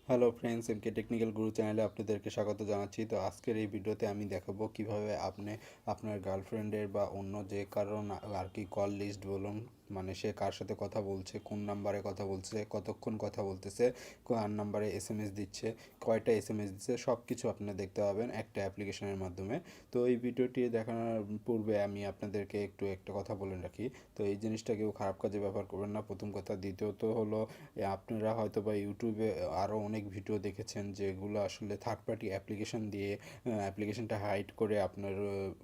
Hello friends, এমকে technical গুরু চ্যানেলে আপনাদেরকে স্বাগত জানাচ্ছি। তো আজকের এই ভিডিওতে আমি দেখাবো কিভাবে আপনি আপনার গার্লফ্রেন্ডের বা অন্য যে কারণ আর কি কল লিস্ট বলুন, মানে সে কার সাথে কথা বলছে, কোন নাম্বারে কথা বলছে, কতক্ষণ কথা বলতেছে, কার নাম্বারে এসএমএস দিচ্ছে, কয়টা এসএমএস দিচ্ছে, সব কিছু আপনারা দেখতে পাবেন একটা অ্যাপ্লিকেশনের মাধ্যমে। তো এই ভিডিওটি দেখানোর পূর্বে আমি আপনাদেরকে একটু একটা কথা বলে রাখি। তো এই জিনিসটা কেউ খারাপ কাজে ব্যবহার করবেন না, প্রথম কথা। দ্বিতীয়ত হলো আপনারা হয়তো বা ইউটিউবে আরও অনেক ভিডিও দেখেছেন যেগুলো আসলে থার্ড পার্টি অ্যাপ্লিকেশন দিয়ে অ্যাপ্লিকেশনটা হাইড করে আপনার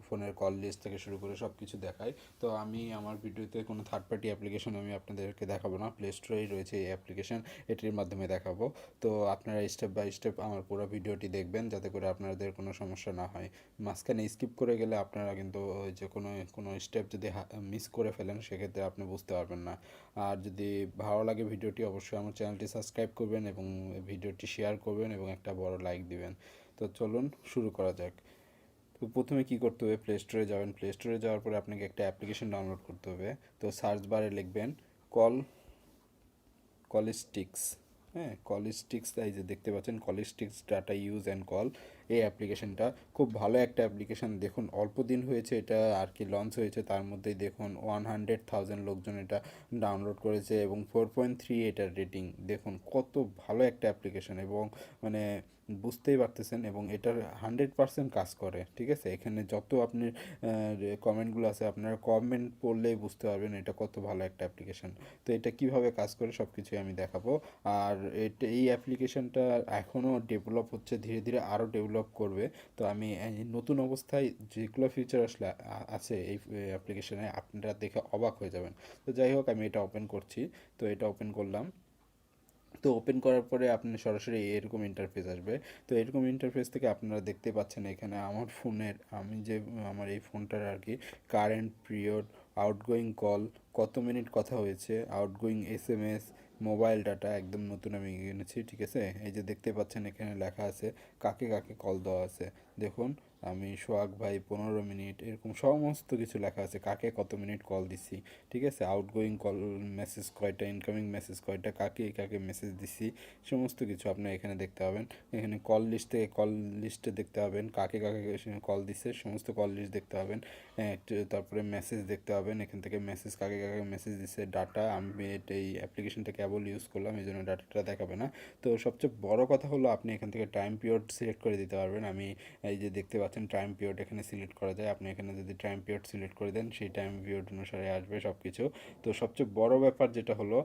ফোনের কল লিস্ট থেকে শুরু করে সব কিছু দেখায়। তো আমি আমার ভিডিওতে কোনো থার্ড পার্টি অ্যাপ্লিকেশন আমি আপনাদেরকে দেখাবো না, প্লে স্টোরেই রয়েছে এই অ্যাপ্লিকেশন, এটির মাধ্যমে দেখাবো। তো আপনারা স্টেপ বাই স্টেপ আমার পুরো ভিডিওটি দেখবেন যাতে করে আপনাদের কোনো সমস্যা না হয়। মাঝখানে স্কিপ করে গেলে আপনারা কিন্তু ওই যে কোনো কোনো স্টেপ যদি মিস করে ফেলেন সেক্ষেত্রে আপনি বুঝতে পারবেন না। আর যদি ভালো লাগে ভিডিওটি, অবশ্যই আমার চ্যানেলটি সাবস্ক্রাইব করবেন এবং ভিডিওটি শেয়ার করবেন এবং একটা বড় লাইক দিবেন। তো চলুন শুরু করা যাক। তো প্রথমে কী করতে হবে, প্লে স্টোরে যাবেন। প্লে স্টোরে যাওয়ার পরে আপনাকে একটা অ্যাপ্লিকেশন ডাউনলোড করতে হবে। তো সার্চ বারে লিখবেন কল কলিস্টিক্স। হ্যাঁ, কলিস্টিক্স, এই যে দেখতে পাচ্ছেন কলিস্টিক্স ডাটা ইউজ অ্যান্ড কল। এই অ্যাপ্লিকেশনটা খুব ভালো একটা অ্যাপ্লিকেশন। দেখুন অল্প দিন হয়েছে এটা আর কি লঞ্চ হয়েছে, তার মধ্যেই দেখুন 100,000 লোকজন এটা ডাউনলোড করেছে এবং 4.3 এটার রেটিং। দেখুন কত ভালো একটা অ্যাপ্লিকেশন, এবং মানে বুঝতেই পারতেছেন, এবং এটার 100% কাজ করে। ঠিক আছে, এখানে যত আপনি কমেন্টগুলো আছে আপনারা কমেন্ট পড়লেই বুঝতে পারবেন এটা কত ভালো একটা অ্যাপ্লিকেশন। তো এটা কিভাবে কাজ করে সব কিছুই আমি দেখাবো। আর এই অ্যাপ্লিকেশনটা এখনও ডেভেলপ হচ্ছে, ধীরে ধীরে আরও ডেভেলপ করবে। তো আমি এই নতুন অবস্থায় যেগুলো ফিচার আসলে আছে এই অ্যাপ্লিকেশনে, আপনারা দেখে অবাক হয়ে যাবেন। তো যাই হোক, আমি এটা ওপেন করছি। তো এটা ওপেন করলাম। তো ওপেন করার পরে আপনি সরাসরি এরকম ইন্টারফেস আসবে। তো এরকম ইন্টারফেস থেকে আপনারা দেখতে পাচ্ছেন এখানে আমার ফোনের, আমি যে আমার এই ফোনটার আর কি কারেন্ট পিরিয়ড, আউটগোয়িং কল, কত মিনিট কথা হয়েছে, আউটগোয়িং এসএমএস, মোবাইল ডাটা একদম নতুন আমি কিনেছি। ঠিক আছে, এই যে দেখতে পাচ্ছেন এখানে লেখা আছে কাকে কাকে কল দেওয়া আছে। দেখুন আমি সোহাগ ভাই 15 মিনিট, এরকম সমস্ত কিছু লেখা আছে কাকে কত মিনিট কল দিছি। ঠিক আছে, আউটগোয়িং কল মেসেজ কয়টা, ইনকামিং মেসেজ কয়টা, কাকে কাকে মেসেজ দিছি, সমস্ত কিছু আপনার এখানে দেখতে পাবেন। এখানে কল লিস্ট থেকে কল লিস্টে দেখতে পাবেন কাকে কাকে কল দিচ্ছে, সমস্ত কল লিস্ট দেখতে পাবেন। তারপরে মেসেজ দেখতে পাবেন, এখান থেকে মেসেজ কাকে কাকে মেসেজ দিচ্ছে। ডাটা, আমি এই অ্যাপ্লিকেশনটা কেবল ইউজ করলাম এই জন্য ডাটাটা দেখাবে না। তো সবচেয়ে বড় কথা হলো আপনি এখান থেকে টাইম পিরিয়ড সিলেক্ট করে দিতে পারবেন। আমি এই যে দেখতে পাচ্ছেন টাইম পিরিয়ড এখানে সিলেক্ট করা যায়। আপনি এখানে যদি টাইম পিরিয়ড সিলেক্ট করে দেন সেই টাইম পিরিয়ড অনুসারে আসবে সব কিছু। তো সবচেয়ে বড় ব্যাপার যেটা হলো,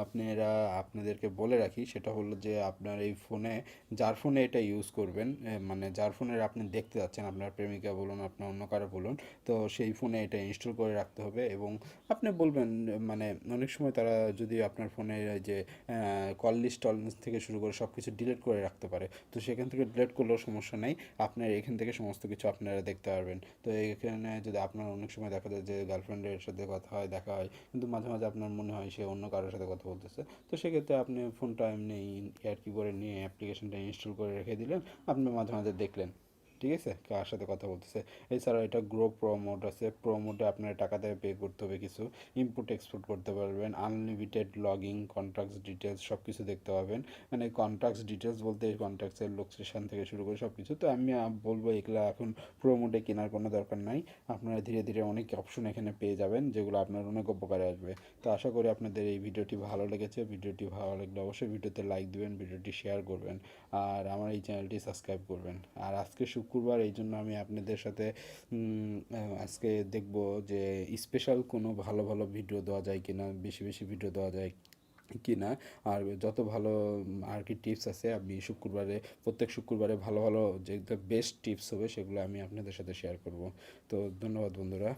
আপনারা আপনাদেরকে বলে রাখি, সেটা হলো যে আপনার এই ফোনে, যার ফোনে এটা ইউজ করবেন, মানে যার ফোনের আপনি দেখতে যাচ্ছেন, আপনার প্রেমিকা বলুন, আপনার অন্য কারো বলুন, তো সেই ফোনে এটা ইনস্টল করে রাখতে হবে। এবং আপনি বলবেন, মানে অনেক সময় তারা যদি আপনার ফোনে যে কল লিস্ট টল লিস্ট থেকে শুরু করে সব কিছু ডিলিট করে রাখতে পারে, তো সেখান থেকে ডিলিট করলেও সমস্যা নেই, আপনার এখান থেকে সমস্ত কিছু আপনারা দেখতে পারবেন। তো এখানে যদি আপনার অনেক সময় দেখা যায় যে গার্লফ্রেন্ডের সাথে কথা হয়, দেখা হয়, কিন্তু মাঝে মাঝে আপনার মনে হয় সে অন্য কারোর সাথে কথা বলতেছে, তো সেক্ষেত্রে আপনি ফোনটা এমনি আর কি করে নিয়ে অ্যাপ্লিকেশনটা ইনস্টল করে রেখে দিলেন, আপনি মাঝে মাঝে দেখলেন ঠিক আছে কার সাথে কথা বলতেছে। এছাড়া এটা গ্রো প্রো মোড আছে, প্রো মোডে আপনার টাকা দিয়ে পে করতে হবে কিছু, ইম্পোর্ট এক্সপোর্ট করতে পারবেন, আনলিমিটেড লগিং, কন্ট্যাক্টস ডিটেলস সব কিছু দেখতে পাবেন। মানে কন্ট্যাক্টস ডিটেলস বলতে কন্ট্যাক্টসের লোকেশন থেকে শুরু করে সব কিছু। তো আমি বলবো এগুলো এখন প্রো মোডে কেনার কোনো দরকার নাই, আপনারা ধীরে ধীরে অনেক অপশন এখানে পেয়ে যাবেন যেগুলো আপনার অনেক উপকারে আসবে। তো আশা করি আপনাদের এই ভিডিওটি ভালো লেগেছে। ভিডিওটি ভালো লাগলে অবশ্যই ভিডিওতে লাইক দিবেন, ভিডিওটি শেয়ার করবেন, আর আমার এই চ্যানেলটি সাবস্ক্রাইব করবেন। আর আজকে শুক্রবার, এই জন্য আমি আপনাদের সাথে আজকে দেখব যে স্পেশাল কোনো ভালো ভালো ভিডিও দেওয়া যায় কিনা, বেশি বেশি ভিডিও দেওয়া যায় কিনা। আর যত ভালো আর কি টিপস আছে, আমি শুক্রবারে, প্রত্যেক শুক্রবারে ভালো ভালো যে বেস্ট টিপস হবে সেগুলো আমি আপনাদের সাথে শেয়ার করব। তো ধন্যবাদ বন্ধুরা।